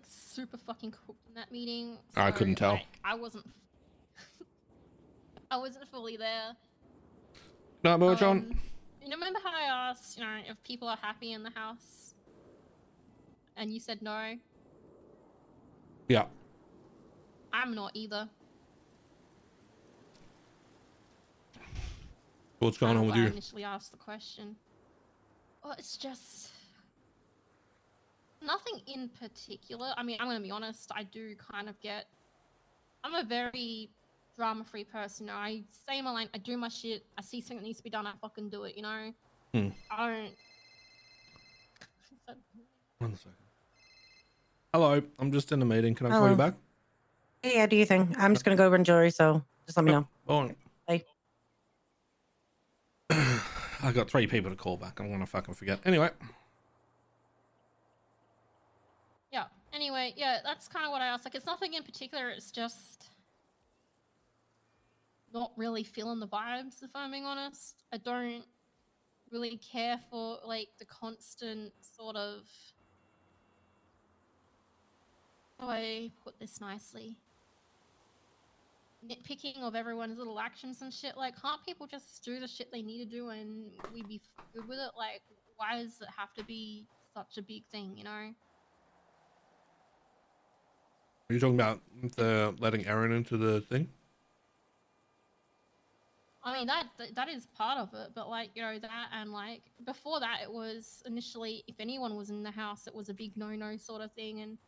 super fucking cooked in that meeting. So, I couldn't tell. Like, I wasn't fully there. No, more John. You remember how I asked, if people are happy in the house, and you said no? Yeah. I'm not either. What's going on with you? I initially asked the question. Well, it's just nothing in particular. I mean, I'm gonna be honest. I do kind of get. I'm a very drama-free person. I say my line. I do my shit. I see something that needs to be done. I fucking do it. I don't. 1 second. Hello, I'm just in a meeting. Can I call you Hello. back? Yeah, do you think? I'm just gonna go over and Jory, so just let me know. Oh. Bye. I got 3 people to call back. I'm gonna fucking forget. Anyway. Yeah. Anyway, yeah, that's kind of what I asked. Like, it's nothing in particular. It's just not really feeling the vibes, if I'm being honest. I don't really care for, like, the constant sort of... How do I put this nicely? Nitpicking of everyone's little actions and shit. Like, can't people just do the shit they need to do and we be good with it? Like, why does it have to be such a big thing, Are you talking about the letting Aaron into the thing? I mean, that is part of it, but like, that, and like before that, it was initially if anyone was in the house, it was a big no-no sort of thing, and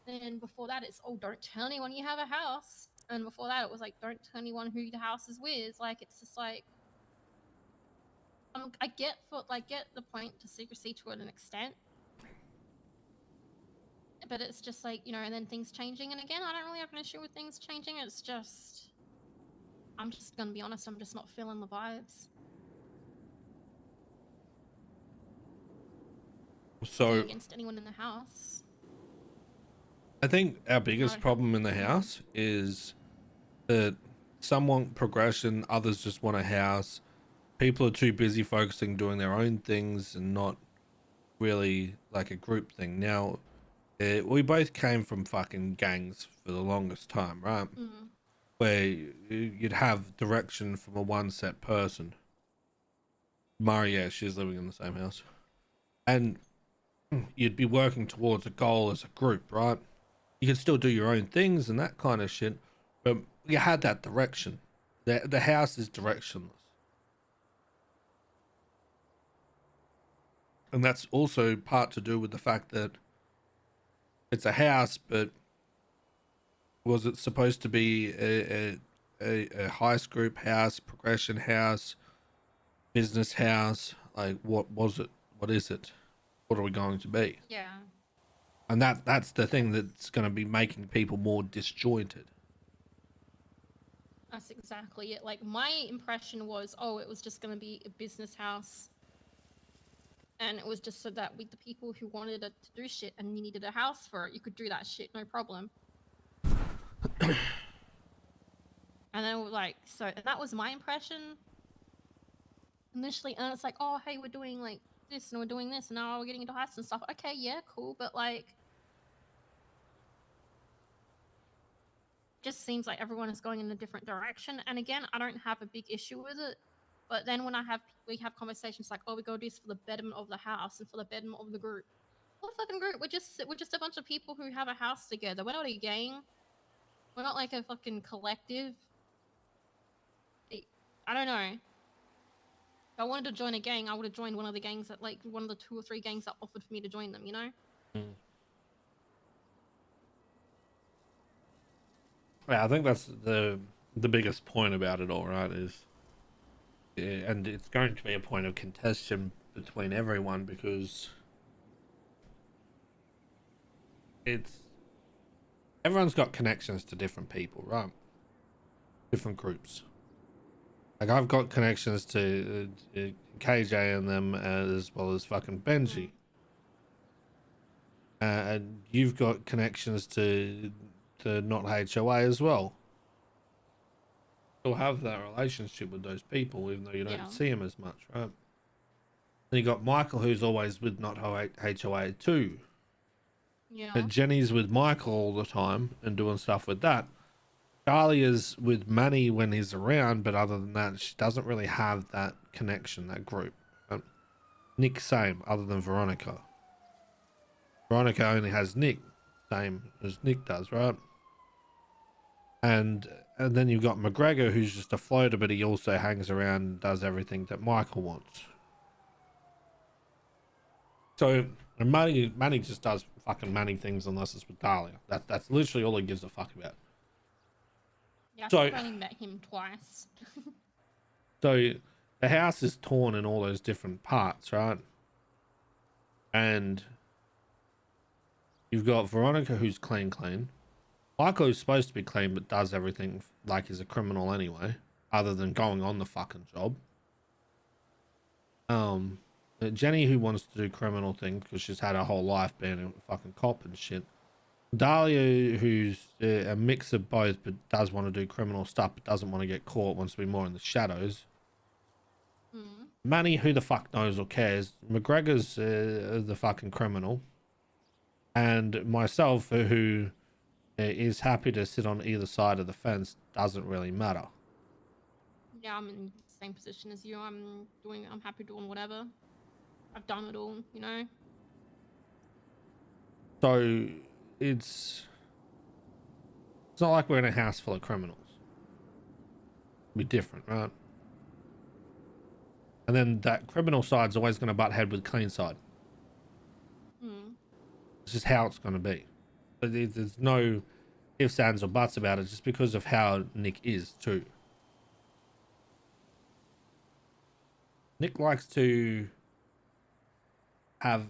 then before that, it's don't tell anyone you have a house, and before that, it was like don't tell anyone who the house is with. Like, it's just like I get the point to secrecy to an extent, but it's just like and then things changing, and again, I don't really have an issue with things changing. It's just I'm just gonna be honest, I'm just not feeling the vibes. So Against anyone in the house. I think our biggest problem in the house is that some want progression, others just want a house. People are too busy focusing doing their own things and not really like a group thing. Now, we both came from fucking gangs for the longest time, right? Where you'd have direction from a one set person. Maria, she's living in the same house. And you'd be working towards a goal as a group, right? You could still do your own things and that kind of shit, but you had that direction. The house is directionless. And that's also part to do with the fact that it's a house, but was it supposed to be a heist group house, progression house, business house? Like, what was it? What is it? What are we going to be? Yeah. And that's the thing that's going to be making people more disjointed. That's exactly it. Like, my impression was, it was just going to be a business house. And it was just so that with the people who wanted it to do shit and you needed a house for it, you could do that shit, no problem. And then, like, so that was my impression initially. And it's like, oh, hey, we're doing, like, this and we're doing this and now we're getting into heists and stuff. Okay, yeah, cool. But, like, just seems like everyone is going in a different direction. And again, I don't have a big issue with it. But then when we have conversations like, we gotta do this for the betterment of the house and for the betterment of the group. What fucking group? We're just a bunch of people who have a house together. We're not a gang. We're not like a fucking collective. I don't know. If I wanted to join a gang, I would have joined one of the gangs that, like, one of the 2 or 3 gangs that offered for me to join them, Yeah, I think that's the biggest point about it all, right? Is and it's going to be a point of contention between everyone because everyone's got connections to different people, right? Different groups. Like, I've got connections to KJ and them, as well as fucking Benji. And you've got connections to not HOA as well. You'll have that relationship with those people, even though you don't see them as much, right? Then you got Michael, who's always with not HOA too. Yeah. Jenny's with Michael all the time and doing stuff with that. Charlie is with Manny when he's around, but other than that, she doesn't really have that connection, that group. Nick, same, other than Veronica. Veronica only has Nick, same as Nick does, right? And then you've got McGregor, who's just a floater, but he also hangs around and does everything that Michael wants. So Manny just does fucking Manny things unless it's with Dahlia. That's literally all he gives a fuck about. Yeah, So I've only met him twice. So the house is torn in all those different parts, right? And you've got Veronica, who's clean. Michael, who's supposed to be clean but does everything like he's a criminal anyway, other than going on the fucking job. Jenny, who wants to do criminal things because she's had her whole life being a fucking cop and shit. Dahlia, who's a mix of both but does want to do criminal stuff but doesn't want to get caught, wants to be more in the shadows. Manny, who the fuck knows or cares. McGregor's the fucking criminal. And myself, who is happy to sit on either side of the fence, doesn't really matter. Yeah, I'm in the same position as you. I'm happy doing whatever. I've done it all, you know? So it's not like we're in a house full of criminals. It'd be different, right? And then that criminal side's always going to butt head with clean side. It's just how it's going to be. There's no ifs, ands, or buts about it, just because of how Nick is too. Nick likes to have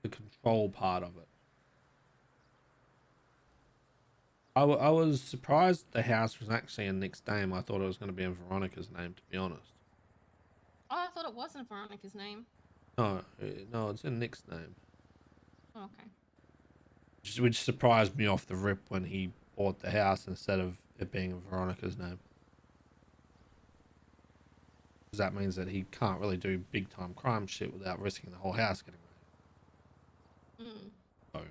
the control part of it. I was surprised the house was actually in Nick's name. I thought it was going to be in Veronica's name, to be honest. Oh, I thought it wasn't Veronica's name. No, it's in Nick's name. Oh, okay. Which surprised me off the rip when he bought the house instead of it being in Veronica's name. Because that means that he can't really do big time crime shit without risking the whole house getting raided. So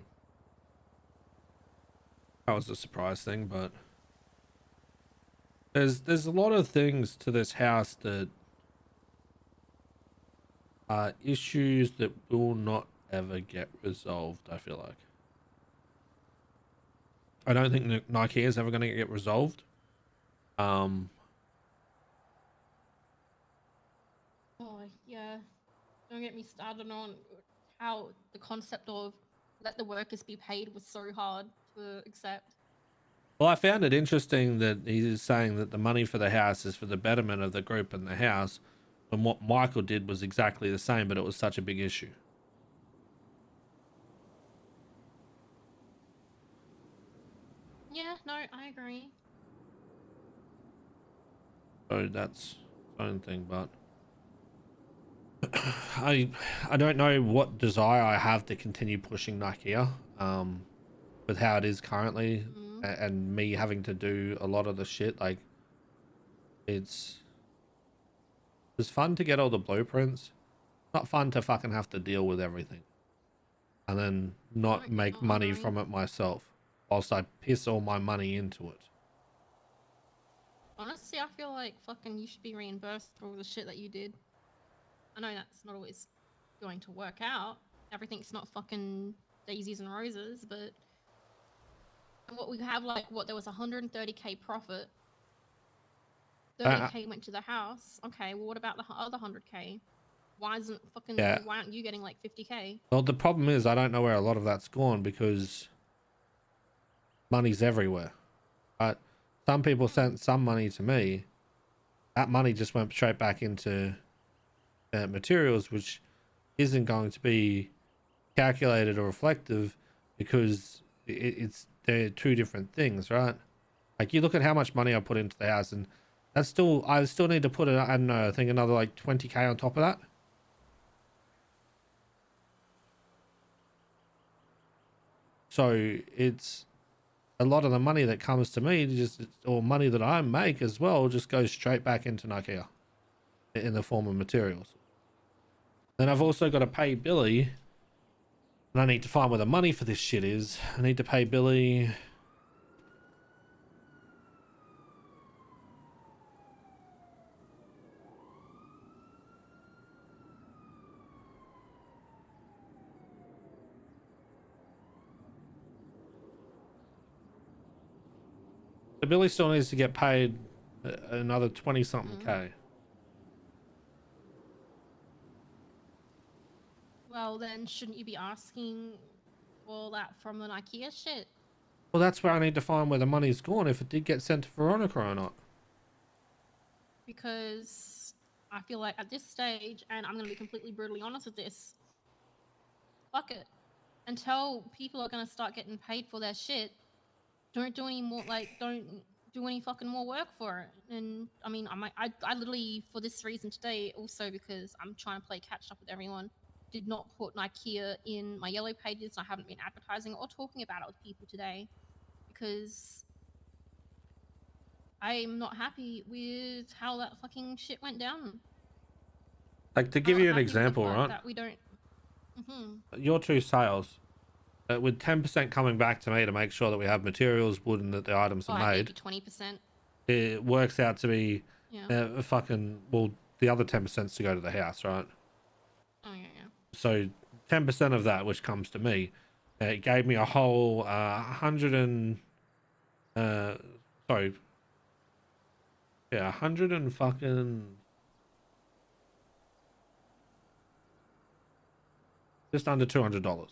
that was a surprise thing, but there's a lot of things to this house that are issues that will not ever get resolved, I feel like. I don't think Nike is ever going to get resolved. Oh, yeah. Don't get me started on how the concept of let the workers be paid was so hard to accept. Well, I found it interesting that he is saying that the money for the house is for the betterment of the group and the house, and what Michael did was exactly the same, but it was such a big issue. Yeah, no, I agree. So that's its own thing, but I don't know what desire I have to continue pushing Nokia with how it is currently, and me having to do a lot of the shit. Like, it's fun to get all the blueprints, not fun to fucking have to deal with everything and then not make money from it myself whilst I piss all my money into it. Honestly, I feel like fucking you should be reimbursed for all the shit that you did. I know that's not always going to work out. Everything's not fucking daisies and roses, but what we have, like, what, there was 130k profit. 30k went to the house. Okay, well, what about the other 100k? Why aren't you getting like 50k? Well, the problem is I don't know where a lot of that's gone because money's everywhere. Right? Some people sent some money to me. That money just went straight back into materials, which isn't going to be calculated or reflective because they're two different things, right? Like, you look at how much money I put into the house, and I still need to put it, I don't know, I think another like 20k on top of that. So it's a lot of the money that comes to me, or money that I make as well, just goes straight back into Nokia in the form of materials. Then I've also got to pay Billy And I need to find where the money for this shit is. I need to pay Billy. So Billy still needs to get paid another 20 something K. Well, then shouldn't you be asking for that from the IKEA shit? Well, that's where I need to find where the money's gone, if it did get sent to Veronica or not. Because I feel like at this stage, and I'm going to be completely brutally honest with this, fuck it. Until people are going to start getting paid for their shit, don't do any more, don't do any fucking more work for it. And I mean, I literally, for this reason today, also because I'm trying to play catch up with everyone, did not put IKEA in my yellow pages. I haven't been advertising or talking about it with people today because I'm not happy with how that fucking shit went down. Like, to give you an example, right? That we don't. Your two sales, with 10% coming back to me to make sure that we have materials, wood, and that the items are made. 20%. It works out to be Yeah. well, the other 10%'s to go to the house, right? Oh yeah. So 10% of that, which comes to me, it gave me a whole 100 and sorry, yeah, 100 and fucking just under $200.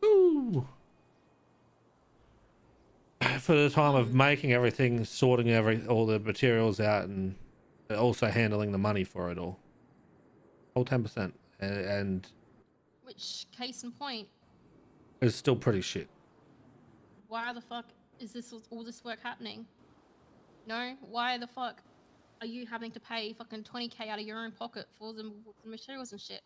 Ooh. For the time of making everything, sorting all the materials out, and also handling the money for it all. Whole 10%, and Which, case in point, it's still pretty shit. why the fuck is all this work happening? No, why the fuck are you having to pay fucking 20k out of your own pocket for the materials and shit?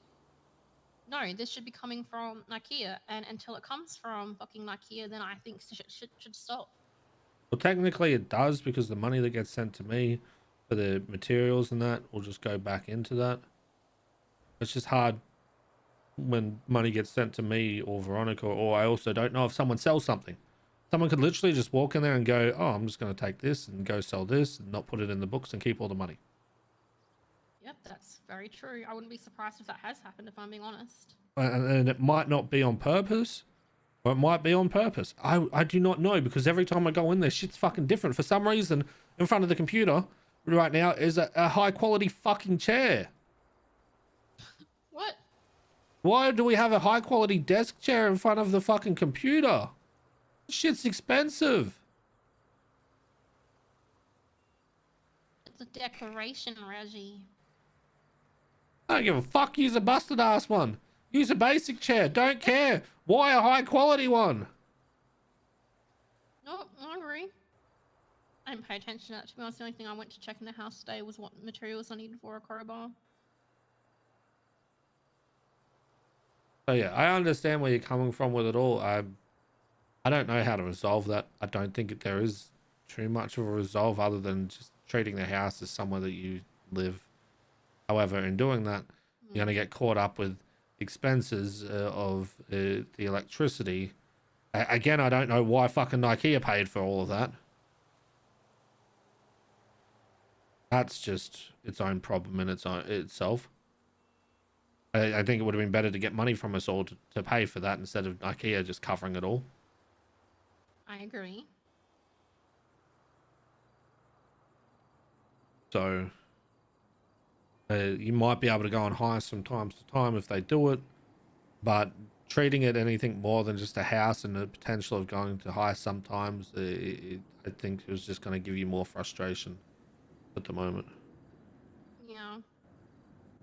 No, this should be coming from IKEA, and until it comes from fucking IKEA, then I think shit should stop. Well, technically it does, because the money that gets sent to me for the materials and that will just go back into that. It's just hard when money gets sent to me or Veronica, or I also don't know if someone sells something. Someone could literally just walk in there and go, oh, I'm just going to take this and go sell this and not put it in the books and keep all the money. Yep, that's very true. I wouldn't be surprised if that has happened, if I'm being honest. And it might not be on purpose, or it might be on purpose. I do not know, because every time I go in there, shit's fucking different. For some reason, in front of the computer right now is a high quality fucking chair. What? Why do we have a high quality desk chair in front of the fucking computer? Shit's expensive. It's a decoration, Reggie. I don't give a fuck. Use a busted ass one. Use a basic chair. Don't care. Why a high quality one? No, I agree. I didn't pay attention to that. To be honest, the only thing I went to check in the house today was what materials I needed for a crowbar. So yeah, I understand where you're coming from with it all. I don't know how to resolve that. I don't think there is too much of a resolve other than just treating the house as somewhere that you live. However, in doing that, you're going to get caught up with expenses of the electricity. Again, I don't know why fucking IKEA paid for all of that. That's just its own problem in itself. I think it would have been better to get money from us all to pay for that instead of IKEA just covering it all. I agree. So you might be able to go on hire from time to time if they do it, but treating it anything more than just a house and the potential of going to hire sometimes, I think it was just going to give you more frustration at the moment. Yeah.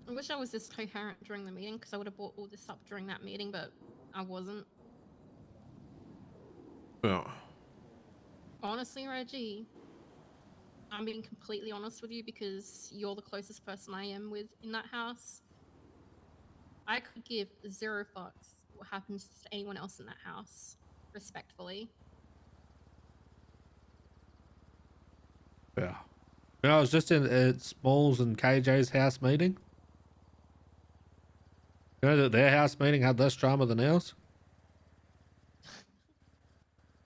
I wish I was this coherent during the meeting, because I would have brought all this up during that meeting, but I wasn't. Yeah. Honestly, Reggie, I'm being completely honest with you because you're the closest person I am with in that house. I could give 0 fucks what happens to anyone else in that house, respectfully. Yeah. You know, I was just in Smalls and KJ's house meeting. You know that their house meeting had less drama than ours?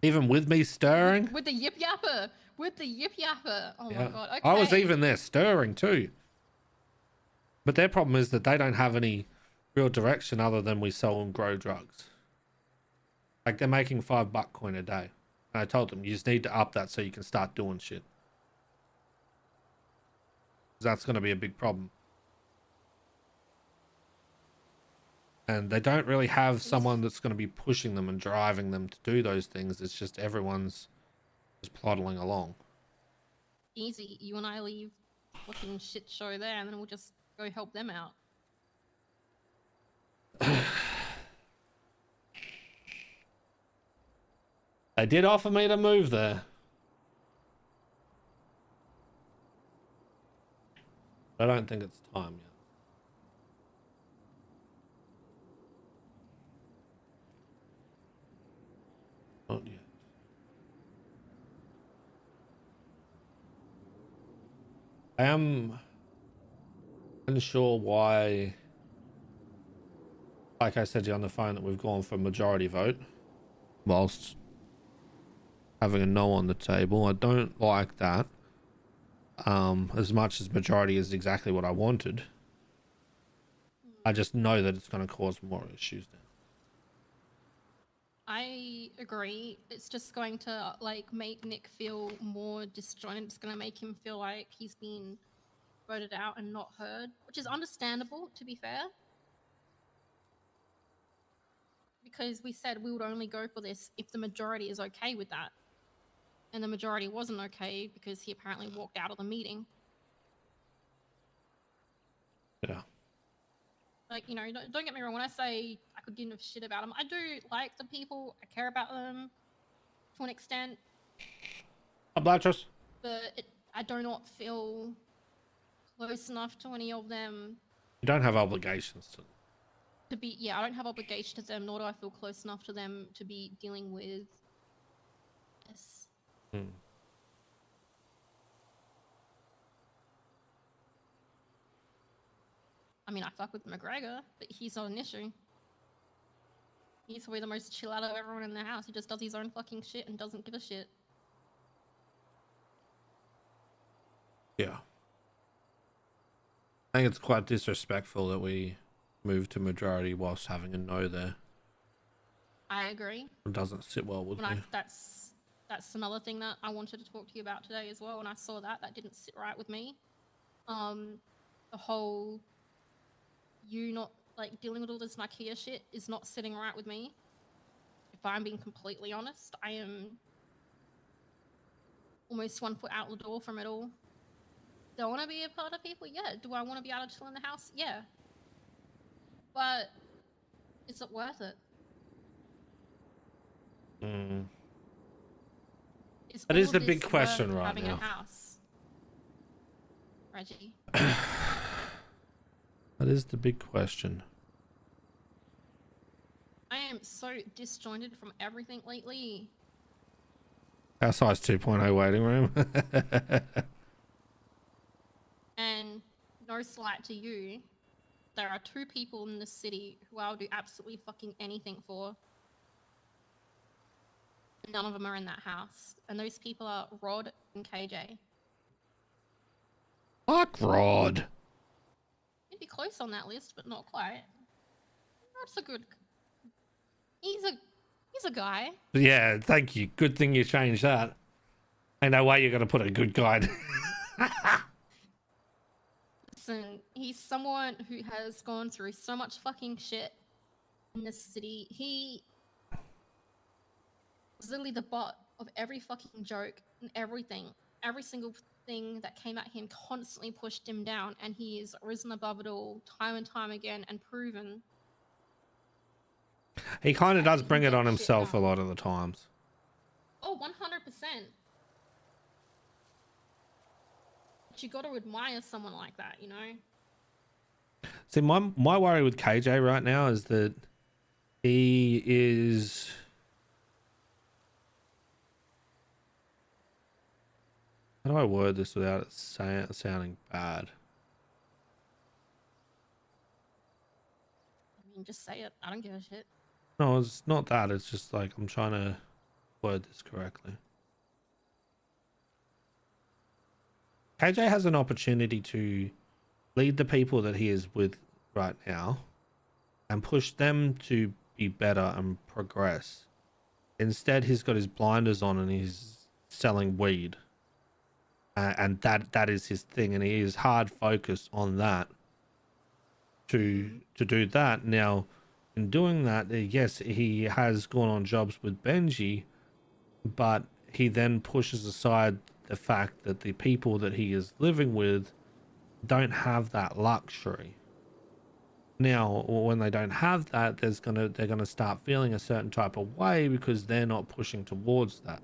Even with me stirring? With the yip yapper. With the yip yapper. Oh Yeah. my god. Okay. I was even there stirring too. But their problem is that they don't have any real direction other than we sell and grow drugs. Like, they're making $5 coin a day. And I told them, you just need to up that so you can start doing shit. That's going to be a big problem. And they don't really have someone that's going to be pushing them and driving them to do those things. It's just everyone's just plodding along. Easy. You and I leave fucking shit show there and then we'll just go help them out. They did offer me to move there. I don't think it's time yet. Not yet. I am unsure why, like I said to you on the phone, that we've gone for majority vote whilst having a no on the table. I don't like that. As much as majority is exactly what I wanted. I just know that it's going to cause more issues now. I agree. It's just going to like make Nick feel more disjointed. It's going to make him feel like he's been voted out and not heard, which is understandable, to be fair. Because we said we would only go for this if the majority is okay with that. And the majority wasn't okay because he apparently walked out of the meeting. Yeah. Like, you know, don't get me wrong. When I say I could give a shit about them, I do like the people. I care about them to an extent. Obligers. But I do not feel close enough to any of them. You don't have obligations to be, yeah, I don't have obligation to them, nor do I feel close enough to them to be dealing with this. I mean, I fuck with McGregor, but he's not an issue. He's probably the most chill out of everyone in the house. He just does his own fucking shit and doesn't give a shit. Yeah. I think it's quite disrespectful that we move to majority whilst having a no there. I agree. It doesn't sit well with me. That's another thing that I wanted to talk to you about today as well. When I saw that didn't sit right with me. The whole you not like dealing with all this Ikea shit is not sitting right with me. If I'm being completely honest, I am almost 1 foot out the door from it all. Do I want to be a part of people? Yeah. Do I want to be able to chill in the house? Yeah. But is it worth it? That is the big question right having now. A house? Reggie. That is the big question. I am so disjointed from everything lately. Our size 2.0 waiting room. And no slight to you, there are 2 people in this city who I'll do absolutely fucking anything for. None of them are in that house. And those people are Rod and KJ. Fuck Rod. He'd be close on that list, but not quite. That's a good... He's a guy. Yeah, thank you. Good thing you changed that. Ain't no way you're going to put a good guy. Listen, he's someone who has gone through so much fucking shit in this city. He was literally the butt of every fucking joke and everything. Every single thing that came at him constantly pushed him down, and he has risen above it all time and time again and proven. He kind of does bring it on himself a lot of the times. Oh, 100%. But you got to admire someone like that, you know? See, my worry with KJ right now is that he is... How do I word this without it sounding bad? I mean, just say it. I don't give a shit. No, it's not that. It's just like I'm trying to word this correctly. KJ has an opportunity to lead the people that he is with right now and push them to be better and progress. Instead, he's got his blinders on and he's selling weed. And that is his thing, and he is hard focused on that to do that. Now, in doing that, yes, he has gone on jobs with Benji, but he then pushes aside the fact that the people that he is living with don't have that luxury. Now, when they don't have that, they're gonna start feeling a certain type of way because they're not pushing towards that.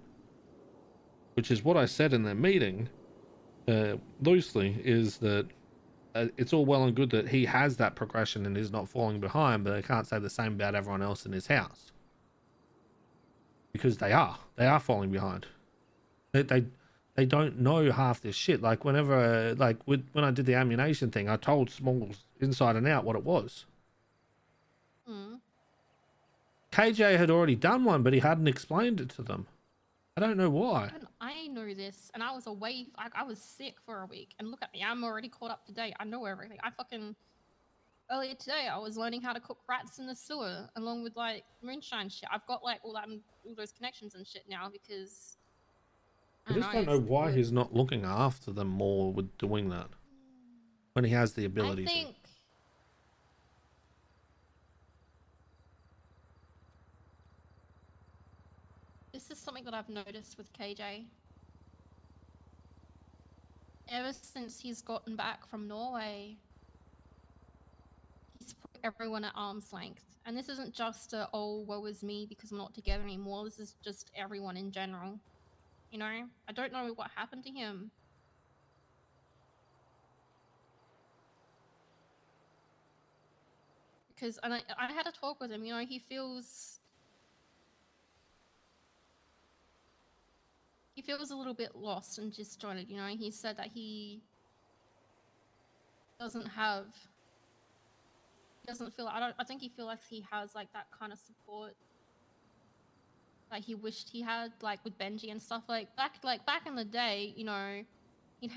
Which is what I said in that meeting, loosely, is that it's all well and good that he has that progression and is not falling behind, but they can't say the same about everyone else in his house. Because they are falling behind. They don't know half this shit. Like whenever, when I did the ammunition thing, I told Smalls inside and out what it was. KJ had already done one, but he hadn't explained it to them. I don't know why. Even I know this, and I was away. I was sick for a week, and look at me. I'm already caught up to date. I know everything. Earlier today, I was learning how to cook rats in the sewer, along with like moonshine shit. I've got like all those connections and shit now because I just don't know why he's not looking after them more with doing that when he has the ability to. This is something that I've noticed with KJ. Ever since he's gotten back from Norway, he's put everyone at arm's length. And this isn't just oh, woe is me because we're not together anymore. This is just everyone in general. You know? I don't know what happened to him. Because I had a talk with him, you know, he feels a little bit lost and disjointed, you know. He said that he doesn't feel, I think he feels like he has like that kind of support that he wished he had, like with Benji and stuff. Like back in the day, you know, he'd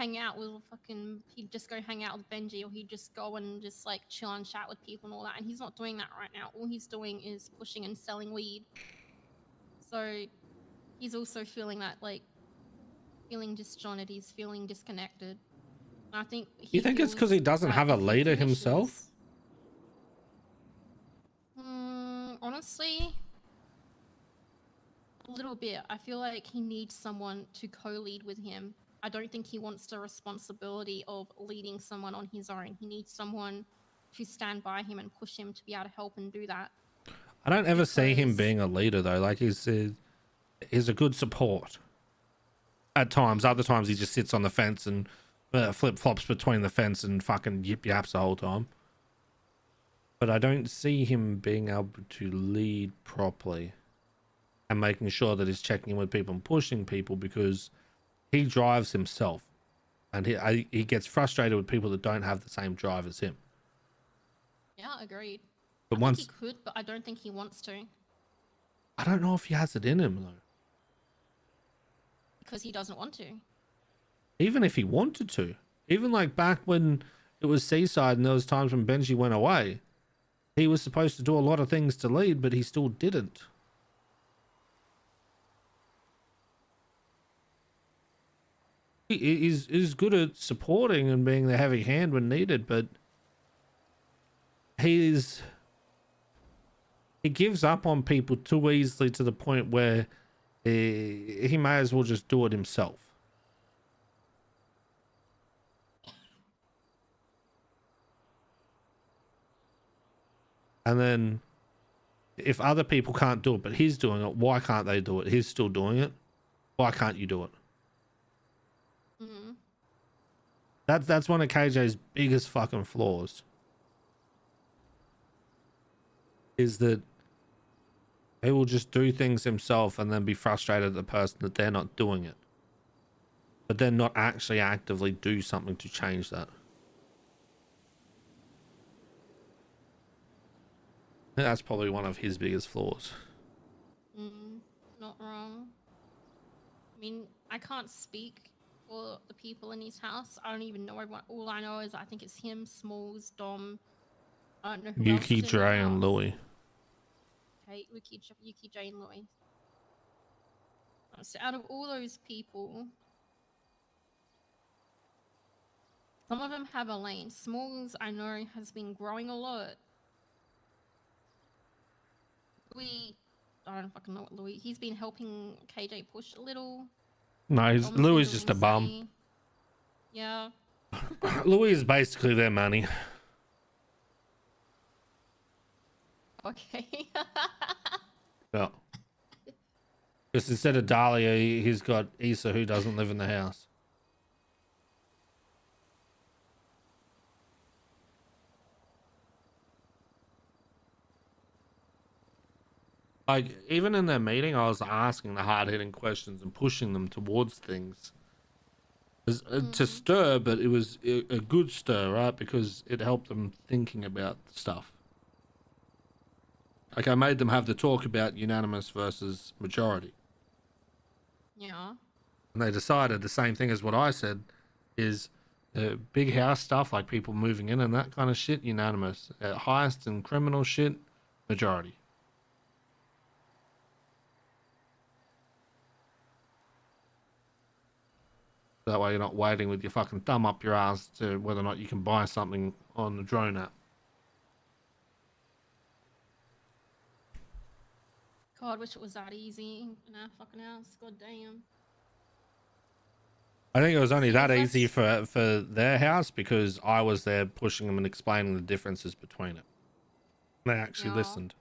just go hang out with Benji, or he'd just go and just like chill and chat with people and all that, and he's not doing that right now. All he's doing is pushing and selling weed. So he's also feeling that, like, feeling disjointed, he's feeling disconnected. And I think You think it's because he doesn't have a leader himself? Honestly, a little bit. I feel like he needs someone to co-lead with him. I don't think he wants the responsibility of leading someone on his own. He needs someone to stand by him and push him to be able to help and do that. I don't ever see him being a leader though. Like he's a good support at times. Other times he just sits on the fence and flip flops between the fence and fucking yip yaps the whole time. But I don't see him being able to lead properly and making sure that he's checking in with people and pushing people, because he drives himself, and he gets frustrated with people that don't have the same drive as him. Yeah, agreed. But I think he could, but I don't think he wants to. I don't know if he has it in him though. Because he doesn't want to. Even if he wanted to, even like back when it was Seaside and there was times when Benji went away, he was supposed to do a lot of things to lead, but he still didn't. He's good at supporting and being the heavy hand when needed, but he gives up on people too easily to the point where he may as well just do it himself. And then if other people can't do it, but he's doing it, why can't they do it? He's still doing it. Why can't you do it? Mm-hmm. That's one of KJ's biggest fucking flaws. Is that he will just do things himself and then be frustrated at the person that they're not doing it. But then not actually actively do something to change that. That's probably one of his biggest flaws. not wrong. I mean, I can't speak for the people in his house. I don't even know everyone. All I know is I think it's him, Smalls, Dom. I don't know who else Yuki, is in that Dre, and house. Louie. Okay, Yuki, Jay, and Louie. So out of all those people, some of them have a lane. Smalls, I know, has been growing a lot. Louis, I don't fucking know what Louis. He's been helping KJ push a little. No, Dom's been Louis is doing just the a bum. same. Yeah. Louis is basically their money. Okay. Yeah. Just instead of Dahlia, he's got Issa, who doesn't live in the house. Like, even in their meeting, I was asking the hard-hitting questions and pushing them towards things. To stir, but it was a good stir, right? Because it helped them thinking about stuff. Like, I made them have the talk about unanimous versus majority. Yeah. And they decided the same thing as what I said, is big house stuff, like people moving in and that kind of shit, unanimous. Heist and criminal shit, majority. That way you're not waiting with your fucking thumb up your ass to whether or not you can buy something on the drone app. God, wish it was that easy in our fucking house. God damn. I think it was only See, that if easy that's- for their house because I was there pushing them and explaining the differences between it. They actually Yeah. listened.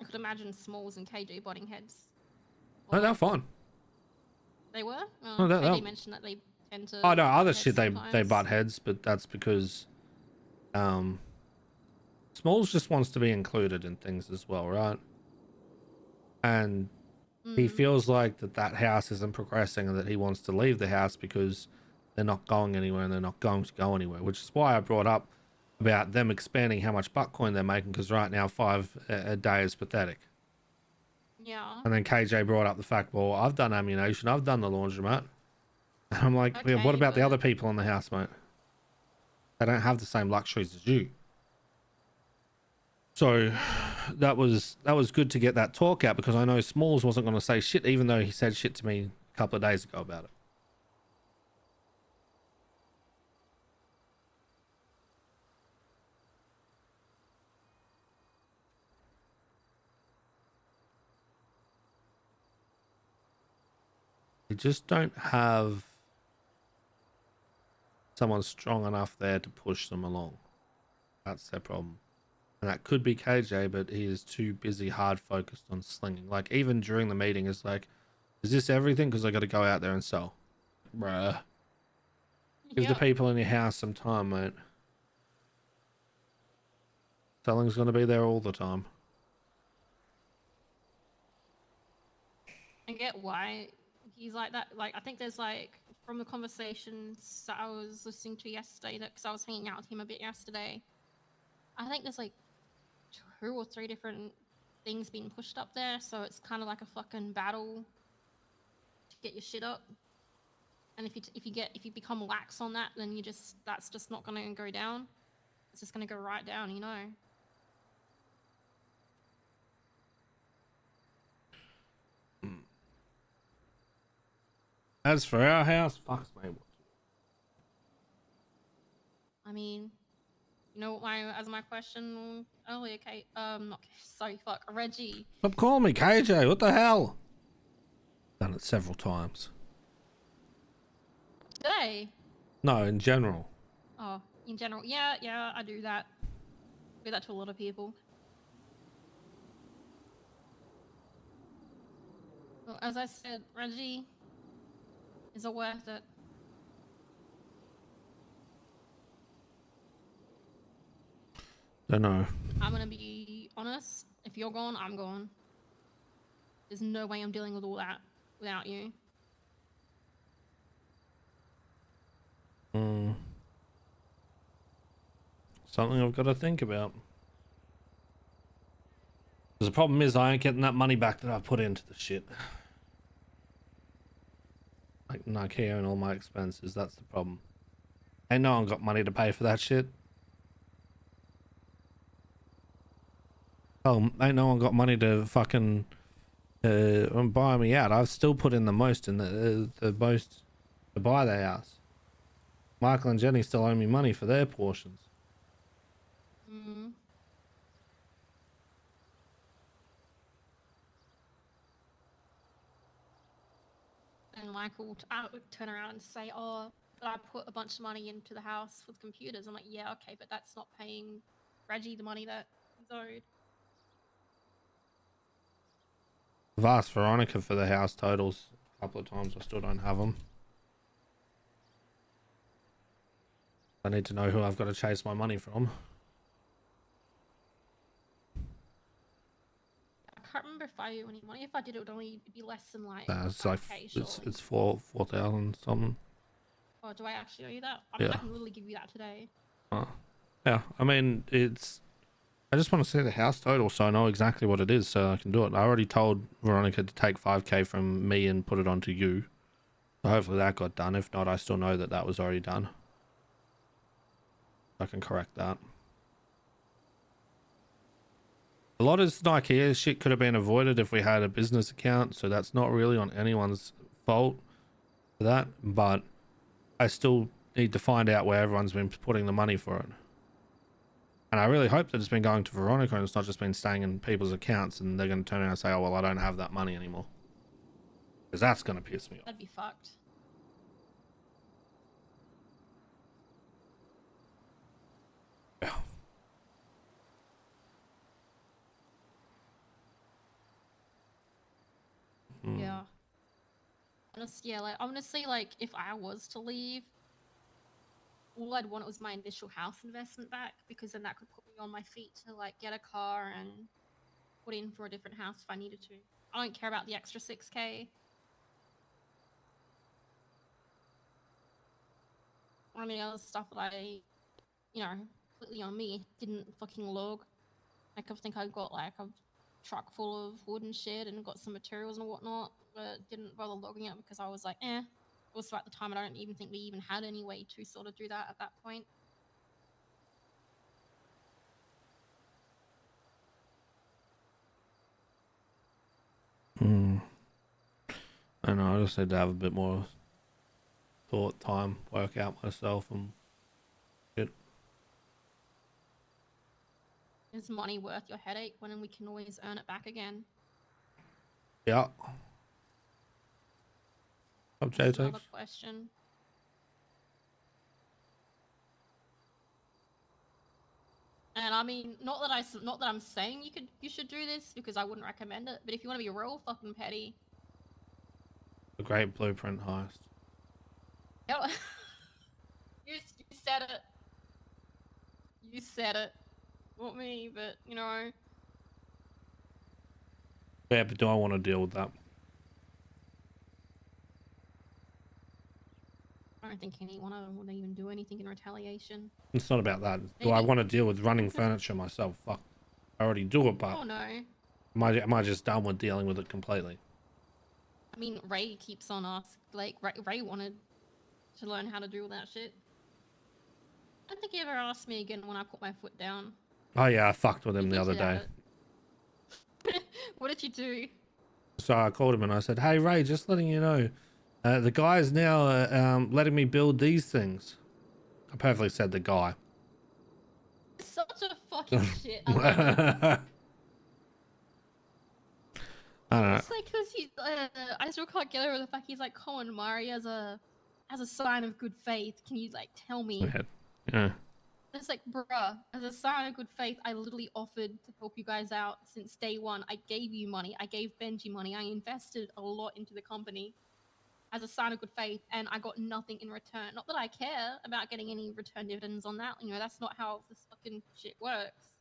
I could imagine Smalls and KJ butting heads. No, they're Or fine. they were? No, KJ mentioned that they tend to. Oh no, other butt heads shit they sometimes. butt heads, but that's because Smalls just wants to be included in things as well, right? And he feels like that house isn't progressing and that he wants to leave the house because they're not going anywhere and they're not going to go anywhere, which is why I brought up about them expanding how much Buttcoin they're making, because right now 5 a day is pathetic. Yeah. And then KJ brought up the fact, well, I've done ammunition, I've done the laundromat. And I'm like, yeah, what Okay, about the but- other people in the house, mate? They don't have the same luxuries as you. So that was good to get that talk out, because I know Smalls wasn't going to say shit, even though he said shit to me a couple of days ago about it. They just don't have someone strong enough there to push them along. That's their problem. And that could be KJ, but he is too busy hard focused on slinging. Like, even during the meeting, it's like, is this everything? Because I got to go out there and sell. Bruh. Give the people in your house some time, mate. Selling's going to be there all the time. I get why he's like that. Like, I think there's like, from the conversations that I was listening to yesterday, that because I was hanging out with him a bit yesterday, I think there's like 2 or 3 different things being pushed up there. So it's kind of like a fucking battle to get your shit up. And if you become lax on that, then that's just not gonna go down. It's just gonna go right down, you know. As for our house, fucks me. I mean, you know what my question earlier, Kate, not sorry, fuck, Reggie. Stop calling me KJ. What the hell? Done it several times. Today? No, in general. Oh, in general, yeah, I do that. I do that to a lot of people. Well, as I said, Reggie, is it worth it? Don't know. I'm gonna be honest. If you're gone, I'm gone. There's no way I'm dealing with all that without you. Something I've got to think about. The problem is I ain't getting that money back that I put into the shit. Like Ikea and all my expenses, that's the problem. Ain't no one got money to pay for that shit. Oh, ain't no one got money to fucking buy me out. I've still put in the most in the most to buy the house. Michael and Jenny still owe me money for their portions. Mm. And Michael would turn around and say, "Oh, but I put a bunch of money into the house with computers." I'm like, "Yeah, okay, but that's not paying Reggie the money that he's owed." I've asked Veronica for the house totals a couple of times. I still don't have them. I need to know who I've got to chase my money from. I can't remember if I owe any money. If I did, it would only be less than like It's like 5K, it's surely. it's 4,000 something. Oh, do I actually owe you that? I mean, Yeah. I can literally give you that today. Yeah. I mean, it's. I just want to see the house total so I know exactly what it is so I can do it. I already told Veronica to take 5K from me and put it onto you. So hopefully that got done. If not, I still know that that was already done. I can correct that. A lot of IKEA shit could have been avoided if we had a business account, so that's not really on anyone's fault for that, but I still need to find out where everyone's been putting the money for it. And I really hope that it's been going to Veronica and it's not just been staying in people's accounts and they're going to turn around and say, oh, well, I don't have that money anymore. Because that's going to piss me off. That'd be fucked. Yeah. Yeah. Honestly, yeah, like honestly, like if I was to leave, all I'd want was my initial house investment back because then that could put me on my feet to like get a car and put in for a different house if I needed to. I don't care about the extra 6K. I mean, other stuff that I, completely on me didn't fucking log. Like I think I got like a truck full of wood and shit and got some materials and whatnot, but didn't bother logging it because I was like, eh. Also at the time, I don't even think we even had any way to sort of do that at that point. I don't know, I just need to have a bit more thought time, work out myself and shit. Is money worth your headache when we can always earn it back again? Yeah. That's another question. And I mean, not that I'm saying you should do this because I wouldn't recommend it. But if you want to be real fucking petty, The Great Blueprint Heist. yeah, you said it. You said it. Not me, but you know. Yeah, but do I want to deal with that? I don't think any one of them would even do anything in retaliation. It's not about that. Maybe. Do I want to deal with running furniture myself? Fuck. I already do it, but Oh no. am I just done with dealing with it completely? I mean, Ray keeps on asking. Like Ray wanted to learn how to do all that shit. I don't think he ever asked me again when I put my foot down. Oh yeah, I fucked with him He the other hinted day. at it. What did you do? So I called him and I said, hey Ray, just letting you know, the guy is now letting me build these things. I perfectly said the guy. Such a fucking shit. I love it. I don't know. It's like because he's. I still can't get over the fact he's like Cohen Mari as a sign of good faith. Can you like tell me? Yeah. It's like, bruh, as a sign of good faith, I literally offered to help you guys out since day one. I gave you money. I gave Benji money. I invested a lot into the company as a sign of good faith, and I got nothing in return. Not that I care about getting any return dividends on that. You know, that's not how this fucking shit works.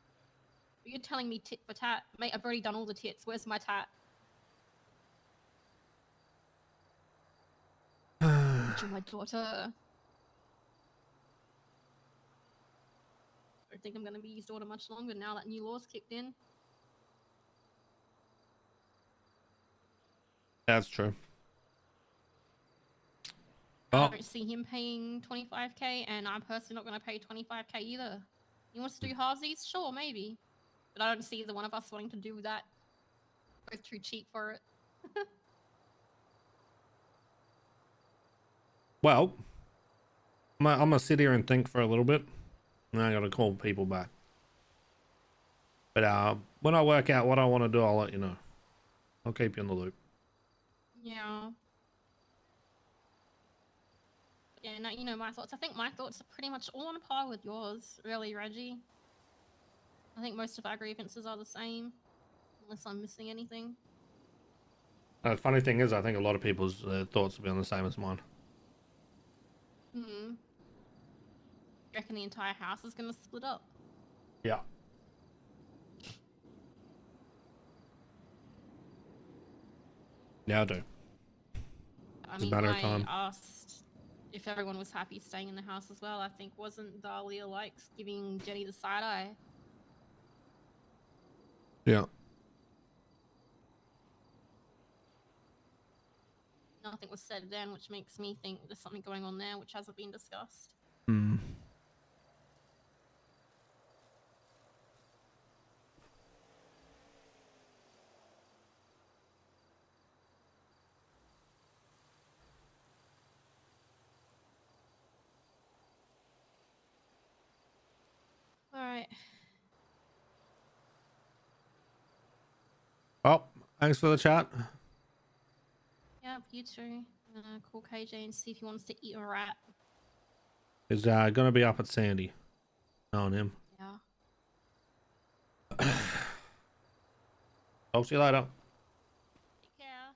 But you're telling me tit for tat. Mate, I've already done all the tits. Where's my tat? You're my daughter. I don't think I'm going to be his daughter much longer now that new law's kicked in. That's true. I Oh, don't see him paying 25k, and I'm personally not going to pay 25k either. He wants to do halvesies, sure, maybe, but I don't see either one of us wanting to do that. Both too cheap for it. well, I'm gonna sit here and think for a little bit, and I gotta call people back. But when I work out what I want to do, I'll let you know. I'll keep you in the loop. Yeah. Yeah, no, you know my thoughts. I think my thoughts are pretty much all on par with yours, really, Reggie. I think most of our grievances are the same, unless I'm missing anything. The funny thing is, I think a lot of people's thoughts will be on the same as mine. Hmm. You reckon the entire house is going to split up? Yeah. Yeah, I do. I It's a mean, matter of I time. asked if everyone was happy staying in the house as well. I think wasn't Dahlia likes giving Jenny the side eye? Yeah. Nothing was said then, which makes me think there's something going on there which hasn't been discussed. Hmm. All right. Well, thanks for the chat. Yep, you too. Call KJ and see if he wants to eat a rat. He's gonna be up at Sandy. On him. Yeah. Talk to you later. Take care.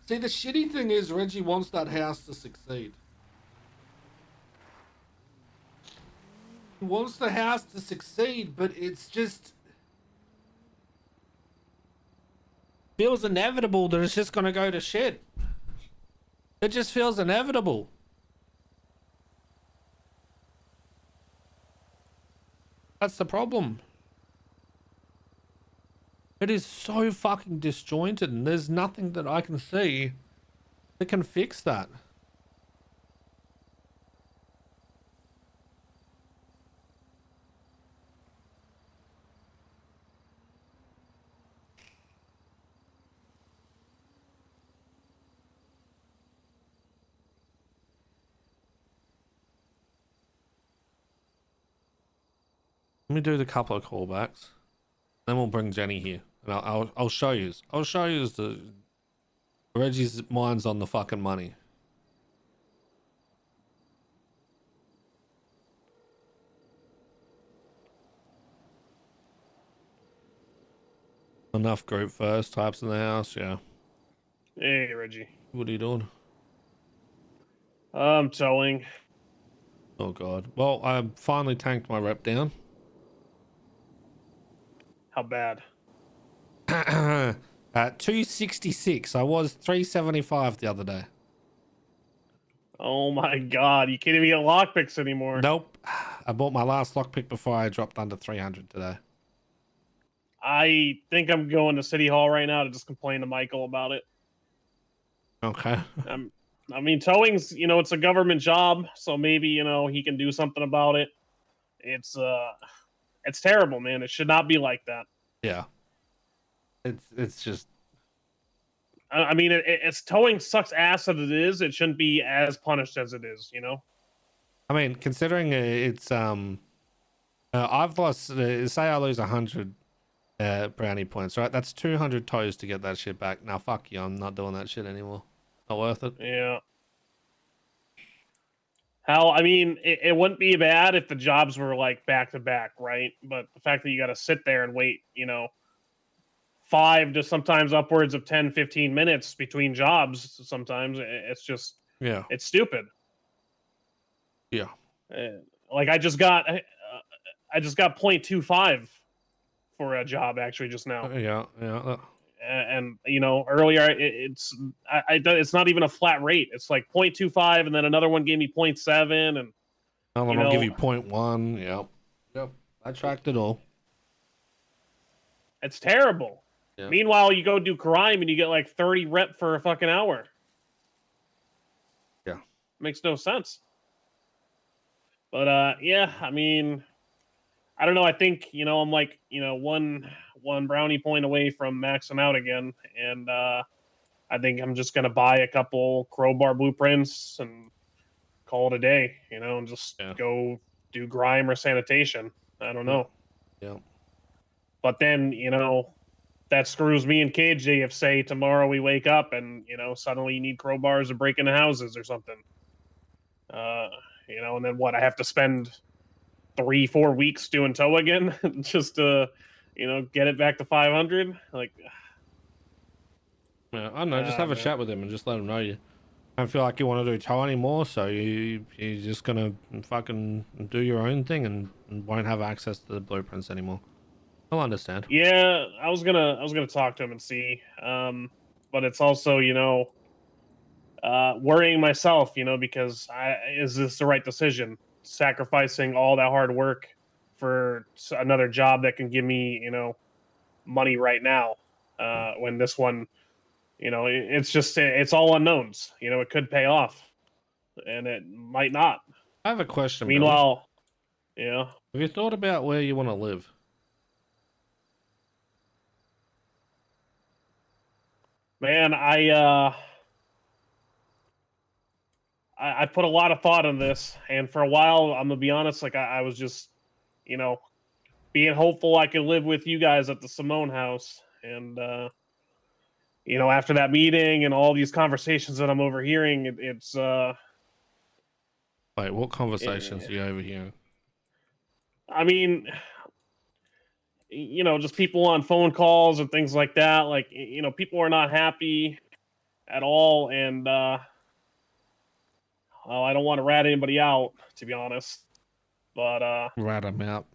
See, the shitty thing is Reggie wants that house to succeed. He wants the house to succeed, but it's just feels inevitable that it's just gonna go to shit. It just feels inevitable. That's the problem. It is so fucking disjointed, and there's nothing that I can see that can fix that. Let me do the couple of callbacks. Then we'll bring Jenny here, and I'll show you. I'll show you the Reggie's mind's on the fucking money. Enough group first types in the house, yeah. Hey, Reggie. What are you doing? I'm towing. Oh god. Well, I finally tanked my rep down. How bad? At 266. I was 375 the other day. Oh my god, you can't even get lockpicks anymore. Nope. I bought my last lockpick before I dropped under 300 today. I think I'm going to City Hall right now to just complain to Michael about it. Okay. I mean, towing's, it's a government job, so maybe, he can do something about it. It's terrible, man. It should not be like that. Yeah. It's just... I mean, it's towing sucks ass as it is. It shouldn't be as punished as it is, I mean, considering it's... I've lost... say I lose 100 brownie points, right? That's 200 toes to get that shit back. Now, fuck you. I'm not doing that shit anymore. Not worth it. Yeah. I mean, it wouldn't be bad if the jobs were like back to back, right? But the fact that you got to sit there and wait, 5 to sometimes upwards of 10, 15 minutes between jobs, sometimes it's just, Yeah. it's stupid. Yeah. Like I just got 0.25 for a job actually just now. Yeah. And earlier it's not even a flat rate. It's like 0.25, and then another one gave me 0.7, and I'll give you 0.1. Yep. I tracked it all. It's terrible. Yeah. Meanwhile, you go do crime and you get like 30 rep for a fucking hour. Yeah. Makes no sense. But yeah, I mean, I don't know. I think, I'm like, one brownie point away from maxing out again. And I think I'm just gonna buy a couple crowbar blueprints and call it a day, and just go do grime or sanitation. I don't know. Yeah. But then, that screws me and KJ if, say, tomorrow we wake up and, suddenly you need crowbars to break into houses or something. And then what? I have to spend 3-4 weeks doing tow again just to, get it back to 500. Like, Yeah, I don't know. Just have a man. chat with him and just let him know you don't feel like you want to do tow anymore. So you're just gonna fucking do your own thing and won't have access to the blueprints anymore. I'll understand. Yeah, I was gonna talk to him and see. But it's also, worrying myself, because is this the right decision? Sacrificing all that hard work for another job that can give me, money right now. When this one, it's all unknowns. It could pay off, and it might not. I have a question. Billy. Meanwhile, yeah. Have you thought about where you want to live? Man, I put a lot of thought on this, and for a while, I'm gonna be honest, like I was just, being hopeful I could live with you guys at the Simone house, and after that meeting and all these conversations that I'm overhearing, it's Wait, what conversations are you overhearing? I mean, just people on phone calls and things like that. Like, people are not happy at all, and well, I don't want to rat anybody out, to be honest. But rat them out.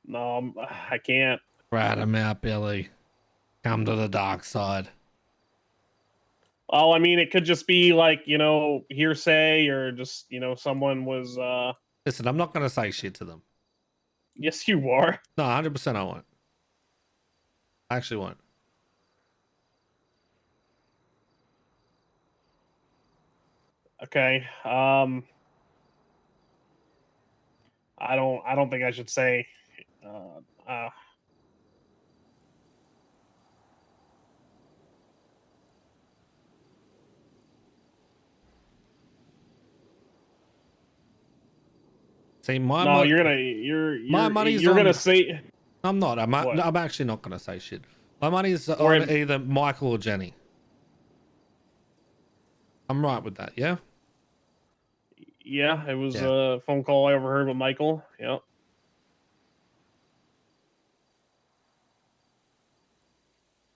No, I can't. Rat them out, Billy. Come to the dark side. Oh, I mean, it could just be like, hearsay, or just, someone was Listen, I'm not gonna say shit to them. Yes, you are. No, 100% I won't. I actually won't. Okay. I don't think I should say See, my no, money. my money's you're gonna say. I'm not. I'm actually not gonna say shit. My money's on either Michael or Jenny. I'm right with that. Yeah. Yeah, it was a phone call I overheard with Michael. Yep.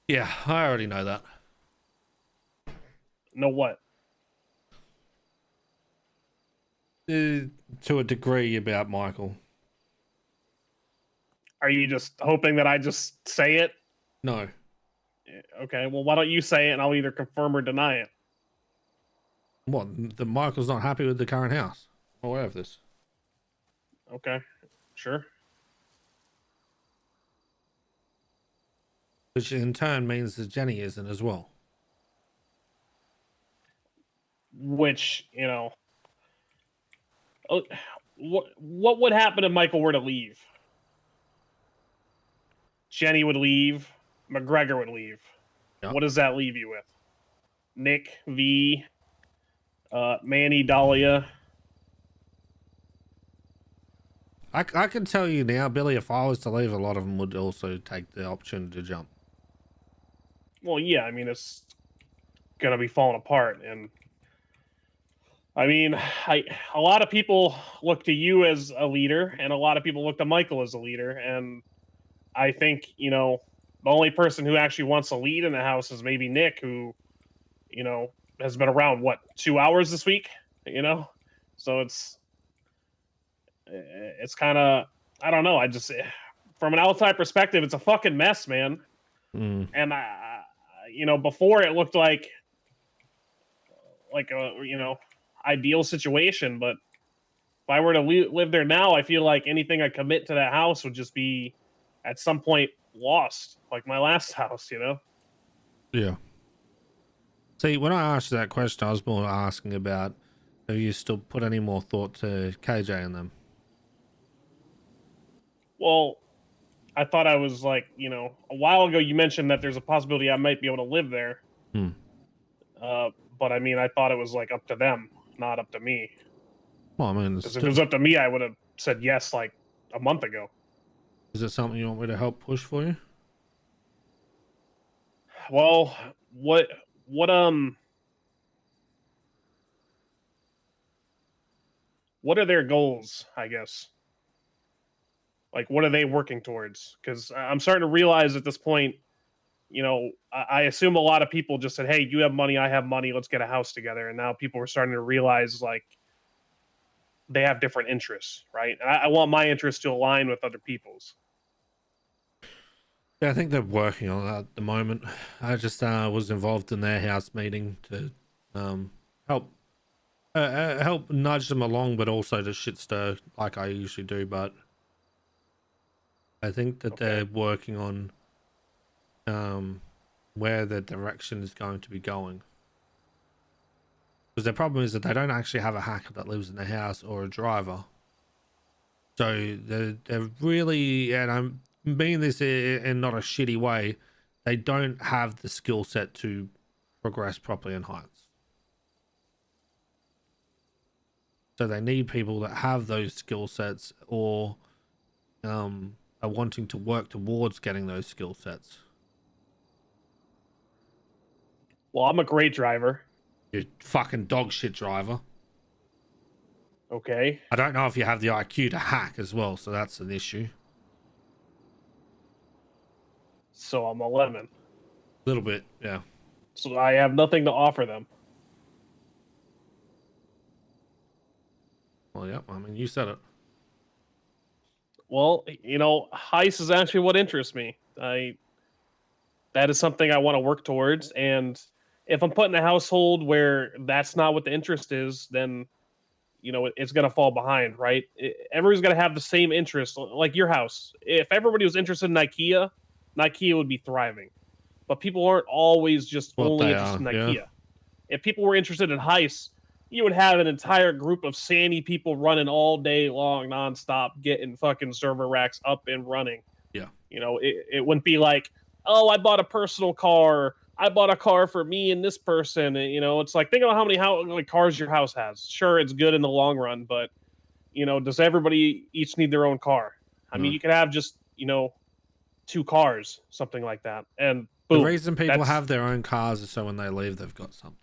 Yeah, I already know that. Know what? To a degree about Michael. Are you just hoping that I just say it? No. Okay, well, why don't you say it and I'll either confirm or deny it? What? The Michael's not happy with the current house. I'm aware of this. Okay, sure. Which in turn means that Jenny isn't as well. Which, what would happen if Michael were to leave? Jenny would leave. McGregor would leave. Yep. What does that leave you with? Nick, V, Manny, Dahlia. I can tell you now, Billy, if I was to leave, a lot of them would also take the opportunity to jump. Well, yeah, I mean, it's gonna be falling apart, and I mean, a lot of people look to you as a leader, and a lot of people look to Michael as a leader, and I think, the only person who actually wants to lead in the house is maybe Nick, who, has been around, 2 hours this week, So it's kind of, I don't know. I just, from an outside perspective, it's a fucking mess, man. Mm. And before it looked like a, ideal situation, but I were to live there now, I feel like anything I commit to that house would just be at some point lost, like my last house, you know? Yeah. See, when I asked you that question, I was more asking about have you still put any more thought to KJ and them? Well, I thought I was like, you know, a while ago you mentioned that there's a possibility I might be able to live there. Hmm. But I mean, I thought it was like up to them, not up to me. Well, I mean, Because if it was up to me, I would have said yes like a month ago. is it something you want me to help push for you? Well, what what are their goals, I guess? Like, what are they working towards? Because I'm starting to realize at this point, you know, I assume a lot of people just said, "Hey, you have money, I have money, let's get a house together." And now people are starting to realize like they have different interests, right? And I want my interests to align with other people's. Yeah, I think they're working on that at the moment. I just was involved in their house meeting to help help nudge them along, but also to shit stir like I usually do. But I think that they're working on where the direction is going to be going. Because their problem is that they don't actually have a hacker that lives in the house or a driver. So they're really, and I'm meaning this in not a shitty way, they don't have the skill set to progress properly in Heights. So they need people that have those skill sets or are wanting to work towards getting those skill sets. Well, I'm a great driver. You fucking dog shit driver. Okay. I don't know if you have the IQ to hack as well, so that's an issue. So I'm a lemon. A little bit, yeah. So I have nothing to offer them. Well, yeah, I mean, you said it. Well, you know, heist is actually what interests me. That is something I want to work towards, and if I'm put in a household where that's not what the interest is, then you know it's gonna fall behind, right? Everybody's gonna have the same interest, like your house. If everybody was interested in IKEA, IKEA would be thriving. But people aren't always just What only they interested in are, IKEA. yeah. If people were interested in heists, you would have an entire group of sandy people running all day long, nonstop, getting fucking server racks up and running. Yeah. You know, it wouldn't be like, oh, I bought a personal car. I bought a car for me and this person. And, you know, it's like, think about how many cars your house has. Sure, it's good in the long run, but, you know, does everybody each need their own car? I mean, No. you could have just, you know, 2 cars, something like that. And boom. The reason people have their own cars is so when they leave, they've got something.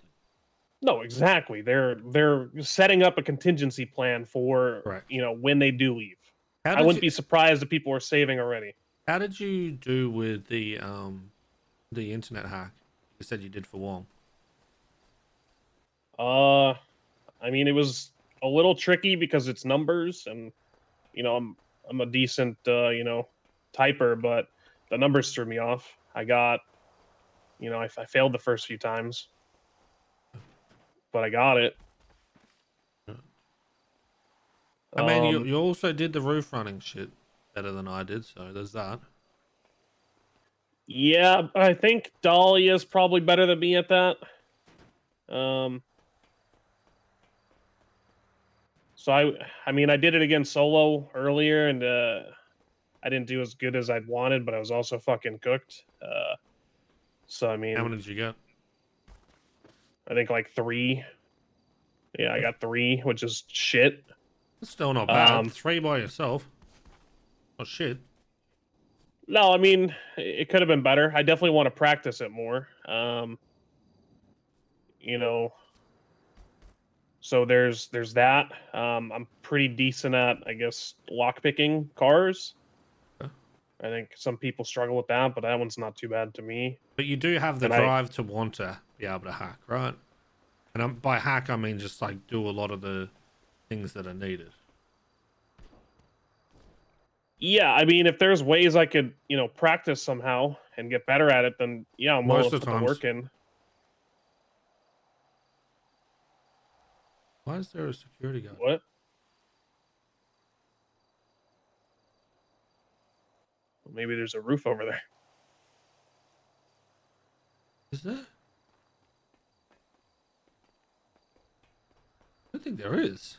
No, exactly. They're setting up a contingency plan for, Correct. you know, when they do leave. How I did wouldn't you- be surprised if people are saving already. How did you do with the internet hack you said you did for Wong? I mean, it was a little tricky because it's numbers, and you know, I'm a decent you know, typer, but the numbers threw me off. I got, you know, I failed the first few times, but I got it. I mean, you also did the roof running shit better than I did, so there's that. Yeah, I think Dahlia's probably better than me at that. So I mean, I did it again solo earlier, and I didn't do as good as I'd wanted, but I was also fucking cooked. So I mean, How many did you get? I think like 3. Yeah, I got 3, which is shit. It's still not bad. 3 by yourself. Oh shit. No, I mean, it could have been better. I definitely want to practice it more. You know, so there's that. I'm pretty decent at, I guess, lockpicking cars. Okay. I think some people struggle with that, but that one's not too bad to me. But you do have the And drive to want to be able to hack, right? And by hack, I mean just like do a lot of the things that are needed. Yeah, I mean, if there's ways I could, you know, practice somehow and get better at it, then yeah, I'm willing Most to of put the the times. work in. Why is there a security guard? What? Maybe there's a roof over there. Is there? I don't think there is.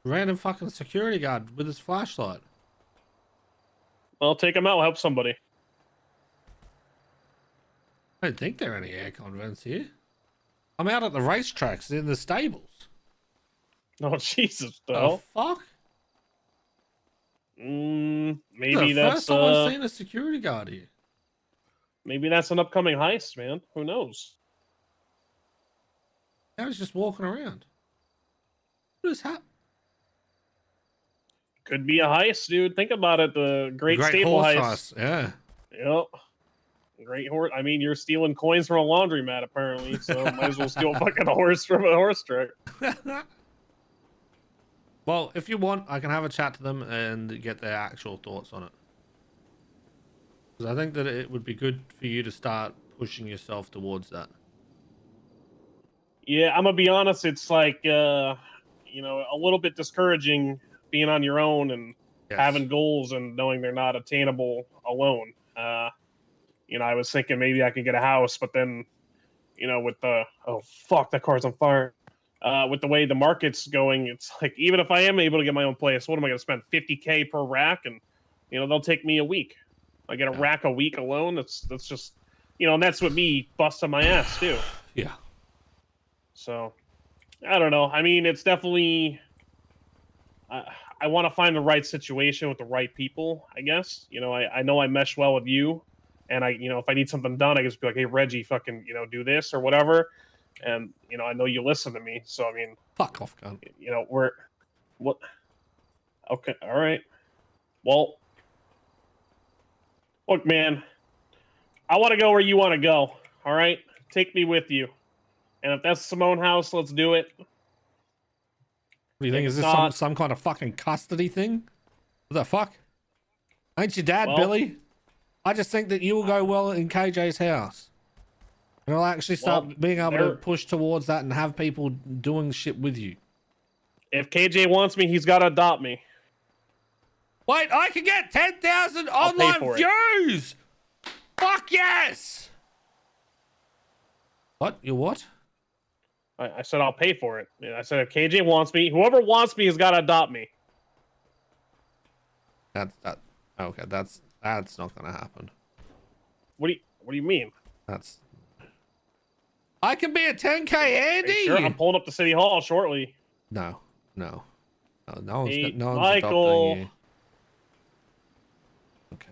Random fucking security guard with his flashlight. Well, take him out. Help somebody. I don't think there are any aircon vents here. I'm out at the racetracks in the stables. Oh, Jesus, The though. fuck? Maybe the that's first time I've seen a security guard here. maybe that's an upcoming heist, man. Who knows? I was just walking around. What is happening? Could be a heist, dude. Think about it. The Great Staple horse Heist. Yeah. Yep. Great horse. I mean, you're stealing coins from a laundromat, apparently. So might as well steal fucking a horse from a horse track. Well, if you want, I can have a chat to them and get their actual thoughts on it. Because I think that it would be good for you to start pushing yourself towards that. Yeah, I'm gonna be honest. It's like, a little bit discouraging being on your own and Yes. having goals and knowing they're not attainable alone. I was thinking maybe I could get a house, but then, with the that car's on fire. With the way the market's going, it's like even if I am able to get my own place, what am I going to spend $50K per rack? And they'll take me a week. I get a rack a week alone. That's just and that's with me busting my ass too. Yeah. So I don't know. I mean, it's definitely. I want to find the right situation with the right people. I guess I know I mesh well with you, and if I need something done, I just be like, hey Reggie, fucking do this or whatever. And I know you listen to me, so I mean, Fuck off, gun. we're what? Okay, all right. Well, look, man, I want to go where you want to go. All right, take me with you. And if that's Simone House, let's do it. What do you think? If Is this not- some kind of fucking custody thing? What the fuck? Ain't your dad, Well- Billy? I just think that you will go well in KJ's house. And I'll actually start being able to push towards that and have people doing shit with you. If KJ wants me, he's got to adopt me. Wait, I can get 10,000 I'll pay online for it. views! Fuck yes! What? You what? I said I'll pay for it. I said if KJ wants me, whoever wants me has got to adopt me. Okay, that's not gonna happen. What do you mean? I can be a 10K Andy. Sure, I'm pulling up to City Hall shortly. No one's Hey, adopting you. Michael. Okay,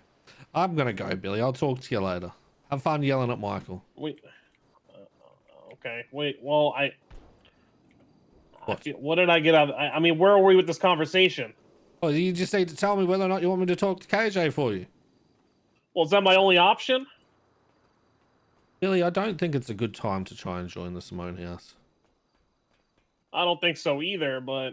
I'm gonna go, Billy. I'll talk to you later. Have fun yelling at Michael. Wait. Okay. Wait. Well, what did I get out? I mean, where are we with this conversation? Oh, you just need to tell me whether or not you want me to talk to KJ for you. Well, is that my only option? Billy, I don't think it's a good time to try and join the Simone house. I don't think so either. But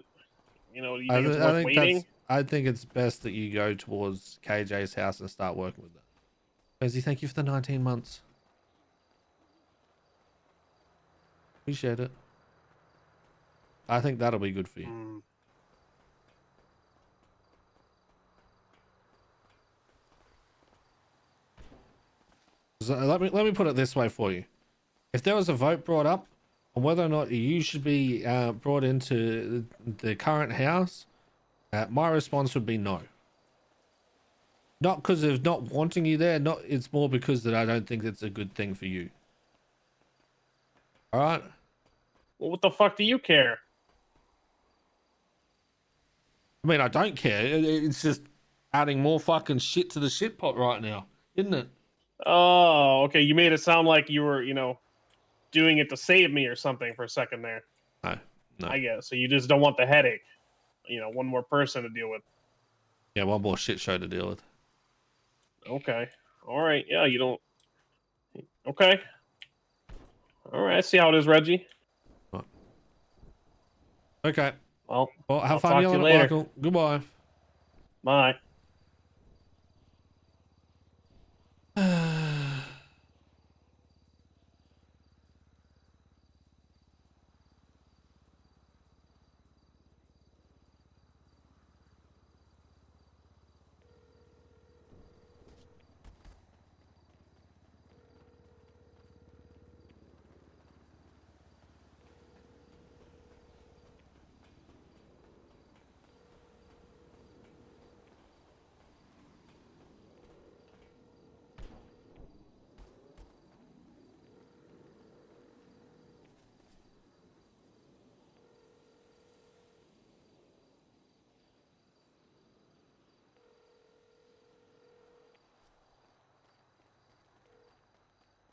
do you think it's worth waiting? I think it's best that you go towards KJ's house and start working with them. Rosie, thank you for the 19 months. Appreciate it. I think that'll be good for you. So let me put it this way for you. If there was a vote brought up on whether or not you should be brought into the current house, my response would be no. Not because of not wanting you there. It's more because that I don't think it's a good thing for you. All right. Well, what the fuck do you care? I mean, I don't care. It's just adding more fucking shit to the shit pot right now, isn't it? Oh, okay. You made it sound like you were, doing it to save me or something for a second there. No. I guess. So you just don't want the headache. One more person to deal with. Yeah, one more shit show to deal with. Okay. All right. Yeah, you don't. Okay. All right. I see how it is, Reggie. Right. Okay. Well, have I'll fun talk to yelling you at later. Michael. Goodbye. Bye.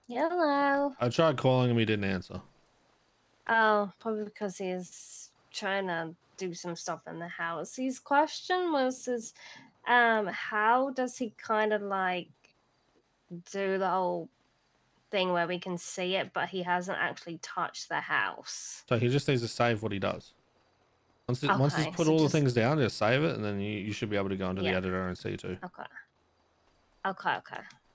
Hello. I tried calling him, he didn't answer. Oh, probably because he's trying to do some stuff in the house. His question was how does he kind of like do the whole thing where we can see it, but he hasn't actually touched the house? So he just needs to save what he does. Once he's Okay, put so all the just things down, just save it, and then you should be able to go into the yeah. editor and see too. Okay. Okay.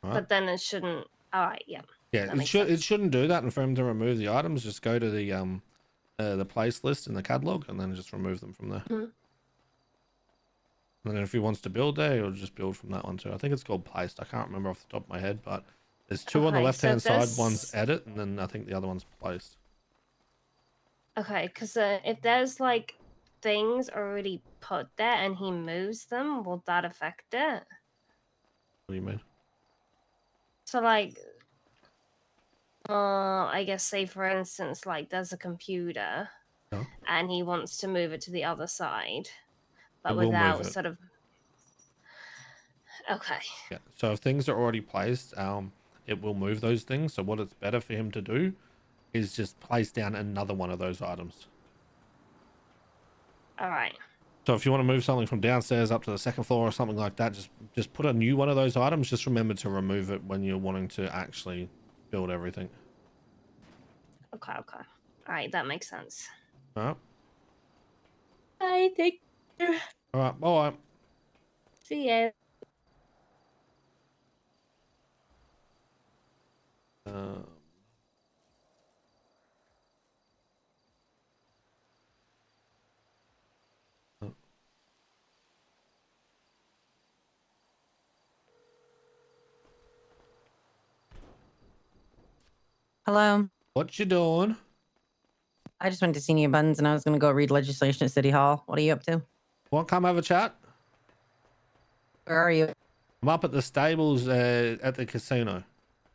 Right? But then it shouldn't. All right. Yeah. Yeah, That it makes should. It sense. shouldn't do that. And for him to remove the items, just go to the place list in the catalog, and then just remove them from there. Mhm. And then if he wants to build there, he'll just build from that one too. I think it's called placed. I can't remember off the top of my head, but there's two on the Okay, left so hand side. One's there's edit, and then I think the other one's placed. okay, because if there's like things already put there and he moves them, will that affect it? What do you mean? So like, I guess say for instance, like there's a computer No, and he wants to move it to the other side, it but will move without it. sort of. Okay. Yeah. So if things are already placed, it will move those things. So what it's better for him to do is just place down another one of those items. All right. So if you want to move something from downstairs up to the second floor or something like that, just put a new one of those items. Just remember to remove it when you're wanting to actually build everything. Okay. All right. That makes sense. All right. I think. All right. All right. See ya. Um, Hello. what you doing? I just went to Senior Buns and I was going to go read legislation at City Hall. What are you up to? Want to come have a chat? Where are you? I'm up at the stables at the casino.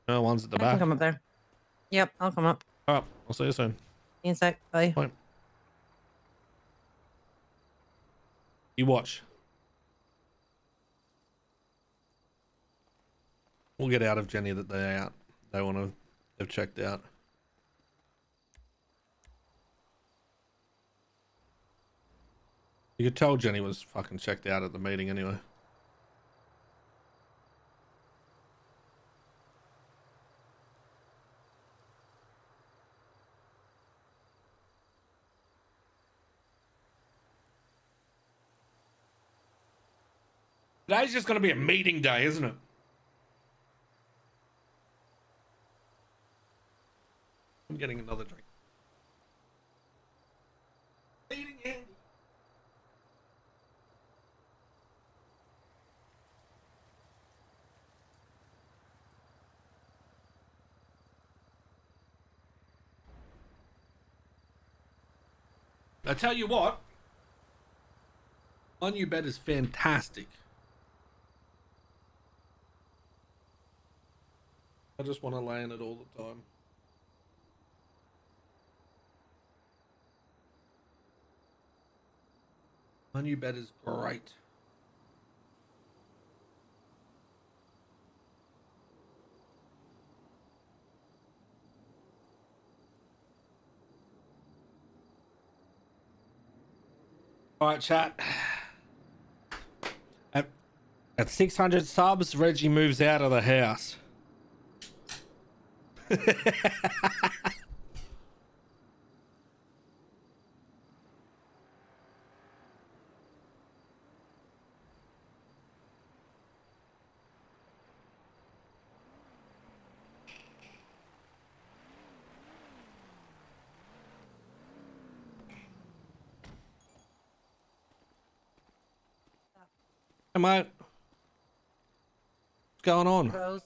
No one's at the I can back. come up there. Yep, I'll come up. All right. I'll see you soon. See you in a sec. Bye. Bye. You watch. We'll get out of Jenny that they're out. They want to. They've checked out. You could tell Jenny was fucking checked out at the meeting anyway. Today's just going to be a meeting day, isn't it? I'm getting another drink. Meeting Andy. I tell you what, my new bed is fantastic. I just want to lay in it all the time. My new bed is great. All right, chat. At 600 subs, Reggie moves out of the house. Hey, mate. What's going on? Rose.